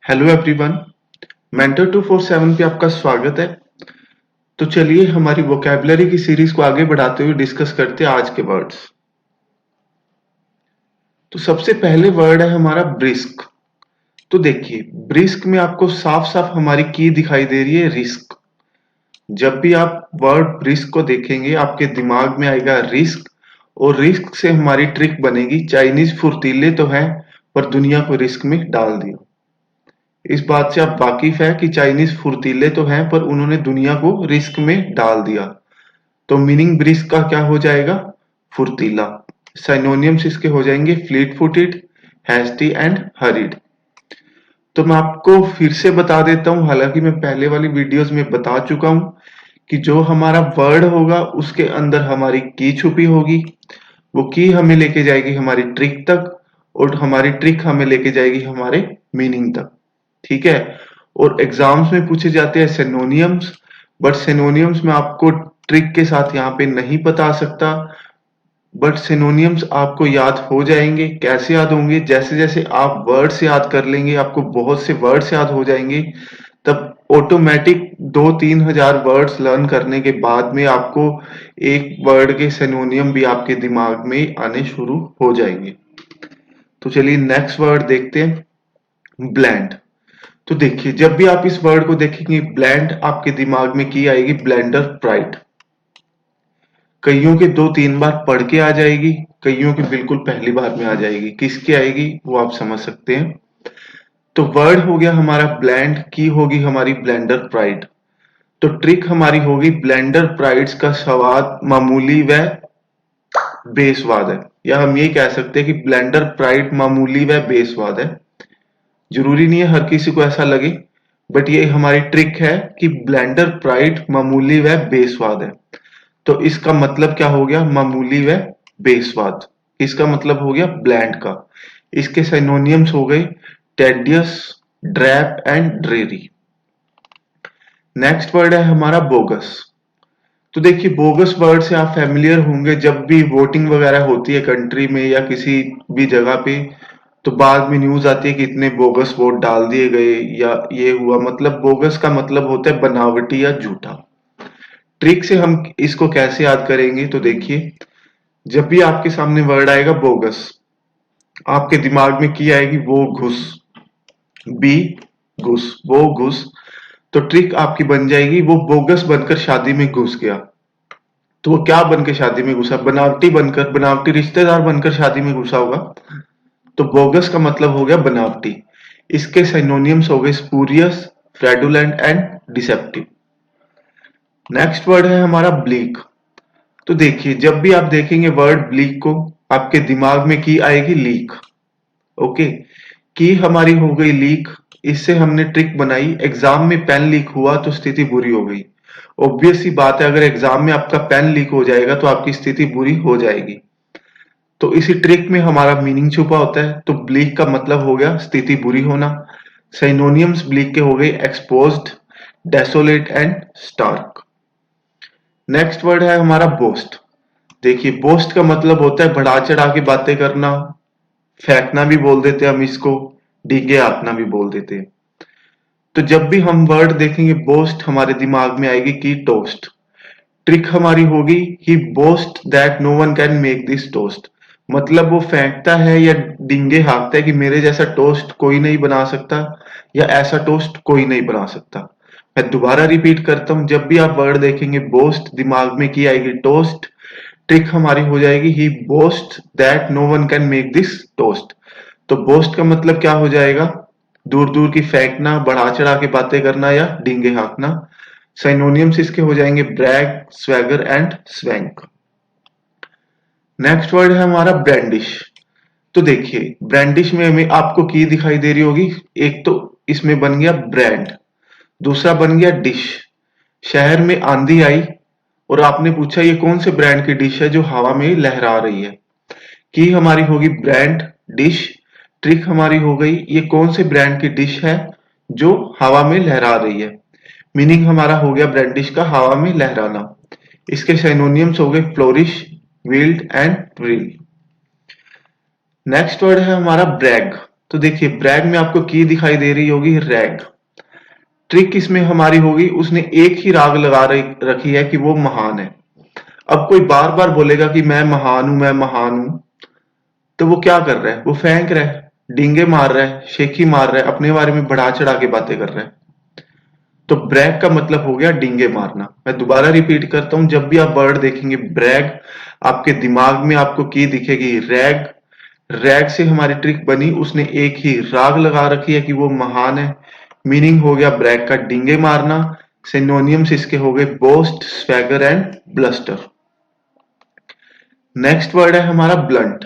Hello everyone, mentor 247 पे आपका स्वागत है। तो चलिए हमारी वोकैबुलरी की सीरीज को आगे बढ़ाते हुए डिस्कस करते हैं आज के वर्ड्स। तो सबसे पहले वर्ड है हमारा ब्रिस्क। तो देखिए, ब्रिस्क में आपको साफ साफ हमारी की दिखाई दे रही है रिस्क। जब भी आप वर्ड ब्रिस्क को देखेंगे आपके दिमाग में आएगा रिस्क, और रिस्क से हमारी ट्रिक बनेगी चाइनीज फुर्तीले तो हैं पर दुनिया को रिस्क में डाल दिया। इस बात से आप वाकिफ है कि चाइनीज फुर्तीले तो हैं पर उन्होंने दुनिया को रिस्क में डाल दिया। तो मीनिंग ब्रिस्क का क्या हो जाएगा? फुर्तीला। सिनोनियम्स इसके हो जाएंगे fleet footed, hasty and hurried. तो मैं आपको फिर से बता देता हूं, हालांकि मैं पहले वाली वीडियोस में बता चुका हूं कि जो हमारा वर्ड होगा उसके अंदर हमारी की छुपी होगी। वो की हमें लेके जाएगी हमारी ट्रिक तक, और हमारी ट्रिक हमें लेके जाएगी हमारे मीनिंग तक। ठीक है। और एग्जाम्स में पूछे जाते हैं सिनोनियम्स, बट सिनोनियम्स में आपको ट्रिक के साथ यहाँ पे नहीं बता सकता। बट सिनोनियम्स आपको याद हो जाएंगे। कैसे याद होंगे? जैसे जैसे आप वर्ड्स याद कर लेंगे, आपको बहुत से वर्ड्स याद हो जाएंगे, तब ऑटोमेटिक 2-3 हजार वर्ड्स लर्न करने के बाद में आपको एक वर्ड के सिनोनियम भी आपके दिमाग में आने शुरू हो जाएंगे। तो चलिए नेक्स्ट वर्ड देखते हैं, ब्लेंड। तो देखिए, जब भी आप इस वर्ड को देखेंगे ब्लेंड, आपके दिमाग में की आएगी ब्लेंडर प्राइड। कईयों के 2-3 बार पढ़ के आ जाएगी, कईयों की बिल्कुल पहली बार में आ जाएगी। किसकी आएगी वो आप समझ सकते हैं। तो वर्ड हो गया हमारा ब्लेंड, की होगी हमारी ब्लेंडर प्राइड। तो ट्रिक हमारी होगी ब्लेंडर प्राइड्स का स्वाद मामूली व बेस्वाद है, या हम ये कह सकते हैं कि ब्लेंडर प्राइड मामूली व बेस्वाद है। जरूरी नहीं है हर किसी को ऐसा लगे, बट ये हमारी ट्रिक है कि ब्लेंडर प्राइड मामूली व बेस्वाद है। तो इसका मतलब क्या हो गया? मामूली व बेस्वाद। इसका मतलब हो गया ब्लैंड का। इसके सिनोनियम्स हो गए tedious, drab and dreary. Next word है हमारा बोगस। तो देखिए, बोगस वर्ड से आप फैमिलियर होंगे। जब भी वोटिंग वगैरह होती है कंट्री में या किसी भी जगह पे, तो बाद में न्यूज आती है कि इतने बोगस वोट डाल दिए गए या ये हुआ। मतलब बोगस का मतलब होता है बनावटी या झूठा। ट्रिक से हम इसको कैसे याद करेंगे? तो देखिए, जब भी आपके सामने वर्ड आएगा बोगस, आपके दिमाग में की आएगी वो घुस, बी घुस, वो घुस। तो ट्रिक आपकी बन जाएगी वो बोगस बनकर शादी में घुस गया। तो वो क्या बनकर शादी में घुसा? बनावटी बनकर, बनावटी रिश्तेदार बनकर शादी में घुसा होगा। तो बोगस का मतलब हो गया बनावटी। इसके सिनोनियम्स हो गए spurious, fraudulent and deceptive. Next word है हमारा ब्लीक। तो देखिए, जब भी आप देखेंगे वर्ड ब्लीक को, आपके दिमाग में की आएगी लीक। ओके, की हमारी हो गई लीक। इससे हमने ट्रिक बनाई, एग्जाम में पेन लीक हुआ तो स्थिति बुरी हो गई। ऑब्वियस सी बात है, अगर एग्जाम में आपका पेन लीक हो जाएगा तो आपकी स्थिति बुरी हो जाएगी। तो इसी ट्रिक में हमारा मीनिंग छुपा होता है। तो ब्लीक का मतलब हो गया स्थिति बुरी होना। सिनोनियम्स ब्लीक के हो गए exposed, desolate and stark. Next word है हमारा बोस्ट। देखिए, बोस्ट का मतलब होता है बढ़ा चढ़ा के बातें करना, फेंकना भी बोल देते हैं हम इसको, डींगे हाँकना भी बोल देते हैं। तो जब भी हम वर्ड देखेंगे बोस्ट, हमारे दिमाग में आएगी की टोस्ट। ट्रिक हमारी होगी he boast that no one can make this toast. मतलब वो फेंकता है या डींगे हाँकता है कि मेरे जैसा टोस्ट कोई नहीं बना सकता, या ऐसा टोस्ट कोई नहीं बना सकता। मैं दोबारा रिपीट करता हूं, जब भी आप वर्ड देखेंगे बोस्ट, दिमाग में की आएगी टोस्ट। ट्रिक हमारी हो जाएगी he boast that no one can make this toast. तो बोस्ट का मतलब क्या हो जाएगा? दूर दूर की फेंकना, बढ़ा चढ़ा के बातें करना या डींगे हाँकना। सिनोनियम्स इसके हो जाएंगे brag, swagger and swank. Next word है हमारा ब्रांडिश। तो देखिए, ब्रांडिश में हमें आपको की दिखाई दे रही होगी। एक तो इसमें बन गया ब्रांड, दूसरा बन गया डिश। शहर में आंधी आई और आपने पूछा ये कौन से ब्रांड की डिश है जो हवा में लहरा रही है। की हमारी होगी ब्रांड, डिश। ट्रिक हमारी हो गई ये कौन से ब्रांड की डिश है जो हवा में लहरा रही है। मीनिंग हमारा हो गया ब्रांडिश का हवा में लहराना। इसके सिनोनियम्स हो गए flourish, wield and whirl. Next word है हमारा ब्रैग। तो देखिए ब्रैग में आपको की दिखाई दे रही होगी रैग। ट्रिक इसमें हमारी होगी, उसने एक ही राग रखी है कि वो महान है। अब कोई बार बार बोलेगा कि मैं महान हूं, मैं महान हूं, तो वो क्या कर रहा है? वो फेंक रहा है, डींगे मार रहा है, शेखी मार रहा है, अपने बारे में बढ़ा चढ़ा के बातें कर रहा है। तो ब्रैग का मतलब हो गया डींगे मारना। मैं दोबारा रिपीट करता हूं, जब भी आप वर्ड देखेंगे ब्रैग, आपके दिमाग में आपको की दिखेगी रैग। रैग से हमारी ट्रिक बनी, उसने एक ही राग लगा रखी है कि वो महान है। मीनिंग हो गया ब्रैग का डींगे मारना। सिनोनियम्स इसके हो गए boast, swagger and bluster. Next word है हमारा ब्लंट।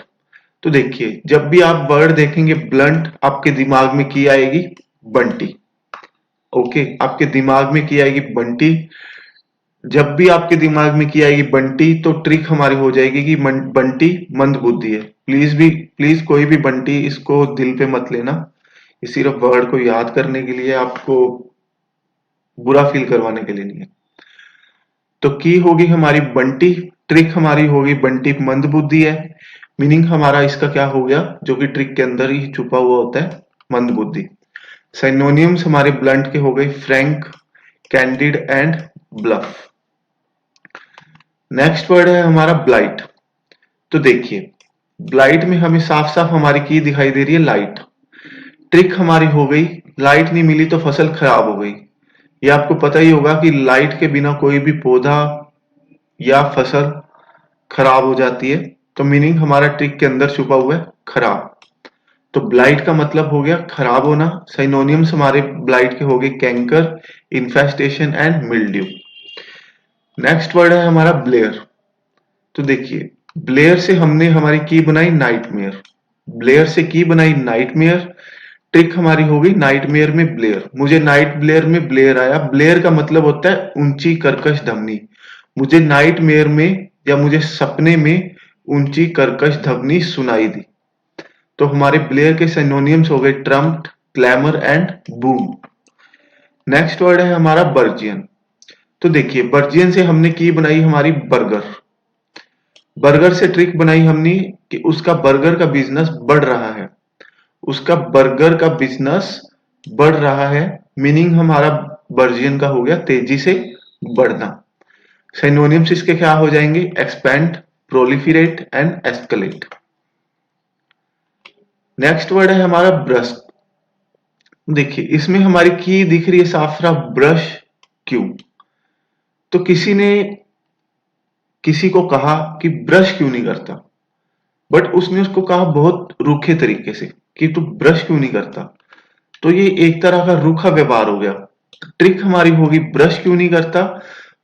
तो देखिए जब भी आप वर्ड देखेंगे ब्लंट, आपके दिमाग में की आएगी बंटी। ओके, आपके दिमाग में की आएगी बंटी। जब भी आपके दिमाग में की आएगी बंटी, तो ट्रिक हमारी हो जाएगी कि बंटी मंद बुद्धि है। प्लीज कोई भी बंटी इसको दिल पे मत लेना, ये सिर्फ वर्ड को याद करने के लिए, आपको बुरा फील करवाने के लिए नहीं है। तो की होगी हमारी बंटी, ट्रिक हमारी होगी बंटी मंद बुद्धि है। मीनिंग हमारा इसका क्या हो गया, जो कि ट्रिक के अंदर ही छुपा हुआ होता है, मंद बुद्धि। सिनोनिम्स हमारे ब्लंट के हो गए frank, candid and bluff. Next word है हमारा ब्लाइट। तो देखिए ब्लाइट में हमें साफ साफ हमारी की दिखाई दे रही है लाइट। ट्रिक हमारी हो गई, लाइट नहीं मिली तो फसल खराब हो गई। ये आपको पता ही होगा कि लाइट के बिना कोई भी पौधा या फसल खराब हो जाती है। तो मीनिंग हमारा ट्रिक के अंदर छुपा हुआ है खराब। तो ब्लाइट का मतलब हो गया खराब होना। सिनोनिम्स हमारे ब्लाइट के हो गए canker, infestation and mildew. Next word है हमारा ब्लेयर। तो देखिए ब्लेयर से हमने हमारी की बनाई नाइटमेयर। ब्लेयर से की बनाई नाइटमेयर। ट्रिक हमारी होगी नाइटमेयर में ब्लेयर। मुझे नाइट ब्लेयर में ब्लेयर आया। ब्लेयर का मतलब होता है ऊंची कर्कश धमनी। मुझे नाइटमेयर में या मुझे सपने में ऊंची कर्कश ध्वनि सुनाई दी। तो हमारे ब्लेयर के सिनोनिम्स हो गए Trump, clamour and boom. Next word है हमारा बर्जियन। तो देखिए बर्जियन से हमने की बनाई हमारी बर्गर। बर्गर से ट्रिक बनाई हमने कि उसका बर्गर का बिजनेस बढ़ रहा है। उसका बर्गर का बिजनेस बढ़ रहा है। मीनिंग हमारा बर्जियन का हो गया तेजी से बढ़ना। सिनोनिम्स इसके क्या हो जाएंगे expand, proliferate and escalate. Next word है हमारा ब्रश। देखिए इसमें हमारी की दिख रही है साफ साफ ब्रश क्यों। तो किसी ने किसी को कहा कि ब्रश क्यों नहीं करता, बट उसने उसको कहा बहुत रूखे तरीके से कि तू ब्रश क्यों नहीं करता। तो ये एक तरह का रूखा व्यवहार हो गया। ट्रिक हमारी होगी ब्रश क्यों नहीं करता।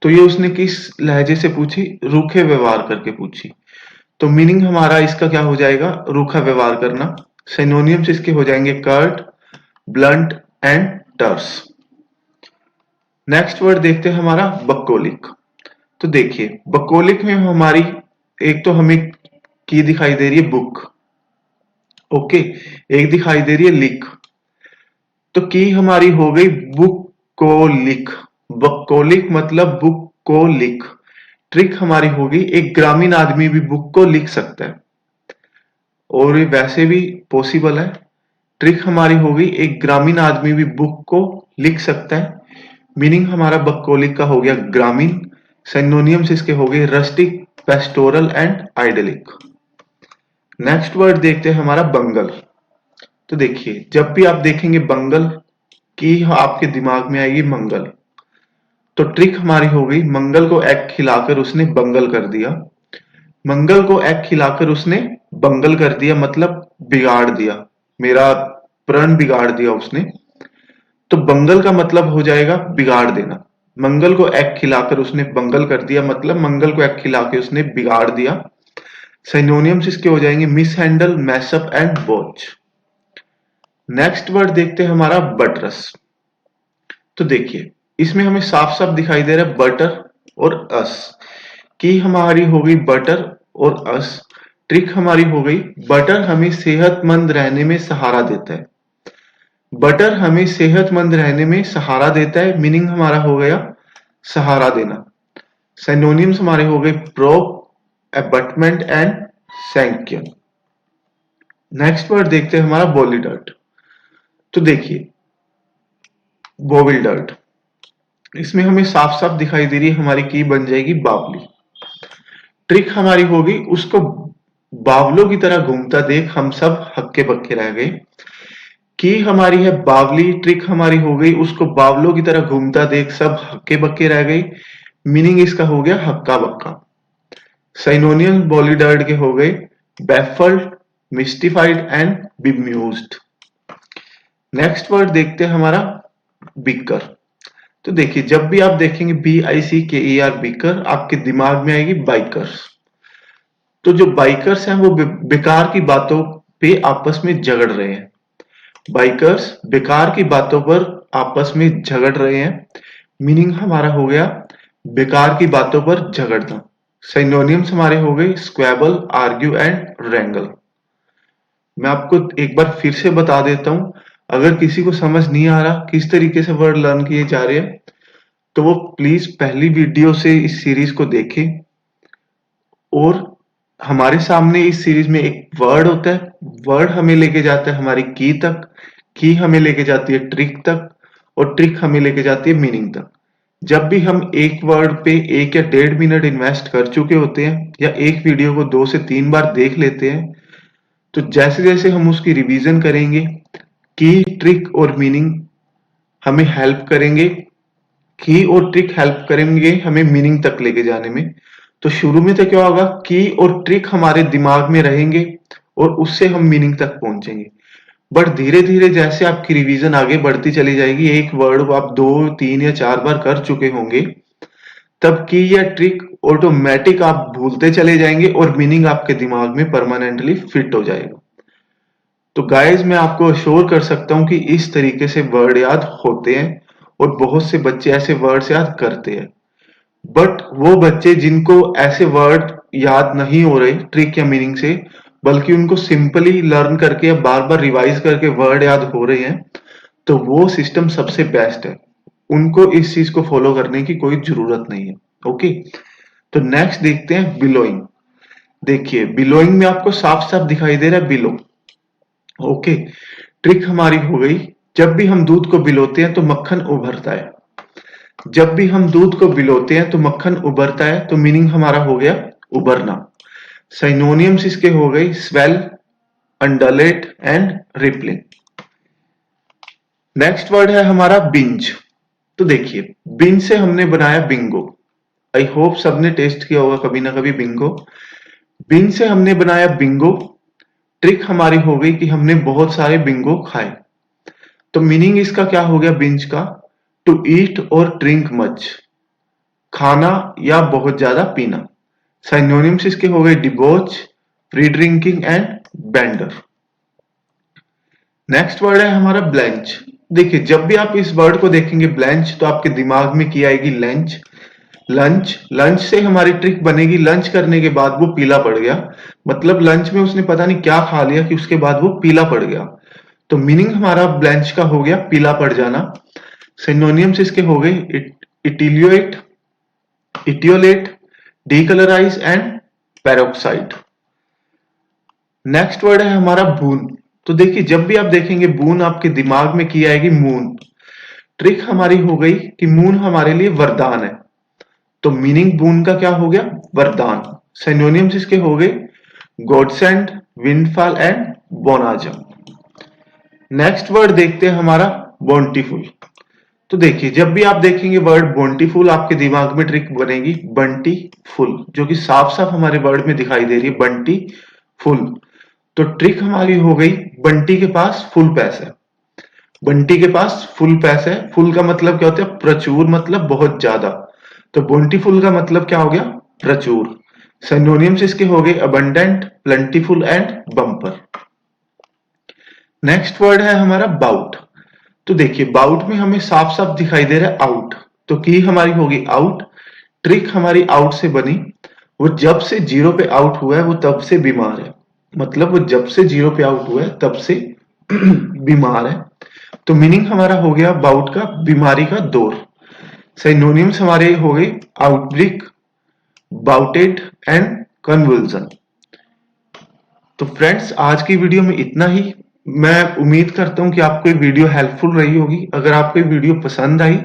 तो ये उसने किस लहजे से पूछी, रूखे व्यवहार करके पूछी। तो मीनिंग हमारा इसका क्या हो जाएगा रूखा व्यवहार करना। सिनोनिम्स इसके हो जाएंगे curt, blunt and terse. Next word देखते हैं हमारा बकोलिक। तो देखिए बकोलिक में हमारी एक तो हमें की दिखाई दे रही है बुक। ओके, एक दिखाई दे रही है लिख। तो की हमारी हो गई बुक को लिख। बकोलिक मतलब बुक को लिख। ट्रिक हमारी होगी एक ग्रामीण आदमी भी बुक को लिख सकता है, और ये वैसे भी पॉसिबल है। ट्रिक हमारी होगी एक ग्रामीण आदमी भी बुक को लिख सकता है। मीनिंग हमारा बकोलिक का हो गया ग्रामीण। सिनोनिम्स इसके हो गए rustic, pastoral and idyllic. Next word देखते हैं हमारा बंगल। तो देखिए जब भी आप देखेंगे बंगल की आपके दिमाग में आएगी मंगल। तो ट्रिक हमारी हो गई मंगल को एग खिलाकर उसने बंगल कर दिया। मंगल को एग खिलाकर उसने बंगल कर दिया मतलब बिगाड़ दिया, मेरा प्रण बिगाड़ दिया उसने। तो बंगल का मतलब हो जाएगा बिगाड़ देना। मंगल को एग खिलाकर उसने बंगल कर दिया मतलब मंगल को एग खिला के उसने बिगाड़ दिया। सिनोनिम्स इसके हो जाएंगे मिस हैंडल, मैसअप एंड बोच। नेक्स्ट वर्ड देखते हैं हमारा बटरस। तो देखिए इसमें हमें साफ साफ दिखाई दे रहा है बटर और अस। की हमारी हो गई बटर और अस। ट्रिक हमारी हो गई बटर हमें सेहतमंद रहने में सहारा देता है। बटर हमें सेहतमंद रहने में सहारा देता है। मीनिंग हमारा हो गया सहारा देना। सिनोनिम्स हमारे हो गए prop, abutment and sanction. Next word देखते हैं हमारा बॉलीडर्ट। तो देखिए बोविल्डर्ट, इसमें हमें साफ साफ दिखाई दे रही है हमारी की बन जाएगी बावली। ट्रिक हमारी होगी उसको बावलों की तरह घूमता देख हम सब हक्के बक्के रह गए। की हमारी है बावली, ट्रिक हमारी हो गई उसको बावलों की तरह घूमता देख सब हक्के बक्के रह गए। मीनिंग इसका हो गया हक्का बक्का। साइनोनियम बॉलीडर्ड के हो गए बैफल्ड, मिस्टिफाइड एंड बिम्यूज्ड। नेक्स्ट वर्ड देखते हैं हमारा बिकर। तो देखिए जब भी आप देखेंगे BICKER बिकर, आपके दिमाग में आएगी बाइकर्स। तो जो बाइकर्स हैं वो बेकार की बातों पे आपस में झगड़ रहे हैं। बाइकर्स बेकार की बातों पर आपस में झगड़ रहे हैं। मीनिंग हमारा हो गया बेकार की बातों पर झगड़ना। सिनोनिम्स हमारे हो गए स्क्वेबल, आर्ग्यू एंड रैंगल। मैं आपको एक बार फिर से बता देता हूं, अगर किसी को समझ नहीं आ रहा किस तरीके से वर्ड लर्न किए जा रहे हैं तो वो प्लीज पहली वीडियो से इस सीरीज को देखें। और हमारे सामने इस सीरीज में एक वर्ड होता है, वर्ड हमें लेके जाता है हमारी की तक, की हमें लेके जाती है ट्रिक तक, और ट्रिक हमें लेके जाती है मीनिंग तक। जब भी हम एक वर्ड पे 1 या 1.5 मिनट इन्वेस्ट कर चुके होते हैं या एक वीडियो को 2 से 3 बार देख लेते हैं, तो जैसे जैसे हम उसकी रिवीजन करेंगे की, ट्रिक और मीनिंग हमें हेल्प करेंगे। की और ट्रिक हेल्प करेंगे हमें मीनिंग तक लेके जाने में। तो शुरू में तो क्या होगा, की और ट्रिक हमारे दिमाग में रहेंगे और उससे हम मीनिंग तक पहुंचेंगे। बट धीरे धीरे जैसे आपकी रिवीजन आगे बढ़ती चली जाएगी, एक वर्ड को आप 2, 3 या 4 बार कर चुके होंगे, तब की या ट्रिक ऑटोमेटिक आप भूलते चले जाएंगे और मीनिंग आपके दिमाग में परमानेंटली फिट हो जाएगा। तो गाइज मैं आपको अश्योर कर सकता हूं कि इस तरीके से वर्ड याद होते हैं और बहुत से बच्चे ऐसे वर्ड्स याद करते हैं। बट वो बच्चे जिनको ऐसे वर्ड याद नहीं हो रहे ट्रिक या मीनिंग से, बल्कि उनको सिंपली लर्न करके या बार बार रिवाइज करके वर्ड याद हो रहे हैं, तो वो सिस्टम सबसे बेस्ट है। उनको इस चीज को फॉलो करने की कोई जरूरत नहीं है। ओके, तो नेक्स्ट देखते हैं बिलोइंग। देखिए बिलोइंग में आपको साफ साफ दिखाई दे रहा है बिलो। ओके, ट्रिक हमारी हो गई, जब भी हम दूध को बिलोते हैं तो मक्खन उभरता है। जब भी हम दूध को बिलोते हैं तो मक्खन उभरता है, तो मीनिंग हमारा हो गया उभरना। साइनोनियम्स इसके हो गई swell, undulate and rippling. Next word है हमारा बिंज। तो देखिए बिंज से हमने बनाया बिंगो। आई होप सबने टेस्ट किया होगा कभी ना कभी बिंगो। बिंज से हमने बनाया बिंगो। ट्रिक हमारी हो गई कि हमने बहुत सारे बिंगो खाए। तो मीनिंग इसका क्या हो गया बिंज का, टू ईट और ड्रिंक मच, खाना या बहुत ज्यादा पीना। साइनोनिम्स इसके हो गए debauch, free drinking and bender. Next word है हमारा ब्लेंच। देखिए जब भी आप इस वर्ड को देखेंगे ब्लेंच, तो आपके दिमाग में की आएगी लंच। लंच, लंच से हमारी ट्रिक बनेगी लंच करने के बाद वो पीला पड़ गया, मतलब लंच में उसने पता नहीं क्या खा लिया कि उसके बाद वो पीला पड़ गया। तो मीनिंग हमारा ब्लेंच का हो गया पीला पड़ जाना। सिनोनियम्स इसके हो गए etiolate, etiolate, decolourise and peroxide. Next word है हमारा बून। तो देखिए जब भी आप देखेंगे बून, आपके दिमाग में की आएगी मून। ट्रिक हमारी हो गई कि मून हमारे लिए वरदान है, तो मीनिंग बून का क्या हो गया वरदान। सिनोनिम्स इसके हो गए गॉडसेंड, विंडफॉल एंड बोनाजम। नेक्स्ट वर्ड देखते हैं हमारा बोंटीफुल। तो देखिए जब भी आप देखेंगे वर्ड बोंटीफुल, आपके दिमाग में ट्रिक बनेगी बंटी फुल, जो कि साफ साफ हमारे वर्ड में दिखाई दे रही है बंटी फुल। तो ट्रिक हमारी हो गई बंटी के पास फुल पैसा है। बंटी के पास फुल पैसा है, फुल का मतलब क्या होता है प्रचुर, मतलब बहुत ज्यादा। तो बोंटीफुल का मतलब क्या हो गया प्रचुर। सिनोनिम्स इसके हो गए abundant, plentiful and bumper. Next word है हमारा बाउट। तो देखिए बाउट में हमें साफ साफ दिखाई दे रहा है आउट, तो की हमारी होगी आउट। ट्रिक हमारी आउट से बनी, वो जब से 0 पे आउट हुआ है वो तब से बीमार है, मतलब वो जब से 0 पे आउट हुआ है तब से बीमार है। तो मीनिंग हमारा हो गया बाउट का बीमारी का दौर। सिनोनिम्स हमारे हो गए आउटब्रेक, बाउटेड एंड कन्वल्जन। तो फ्रेंड्स आज की वीडियो में इतना ही। मैं उम्मीद करता हूं कि आपको ये वीडियो हेल्पफुल रही होगी। अगर आपको ये वीडियो पसंद आई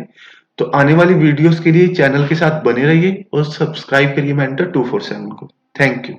तो आने वाली वीडियोस के लिए चैनल के साथ बने रहिए और सब्सक्राइब करिए मेंटर 247 को। Thank you.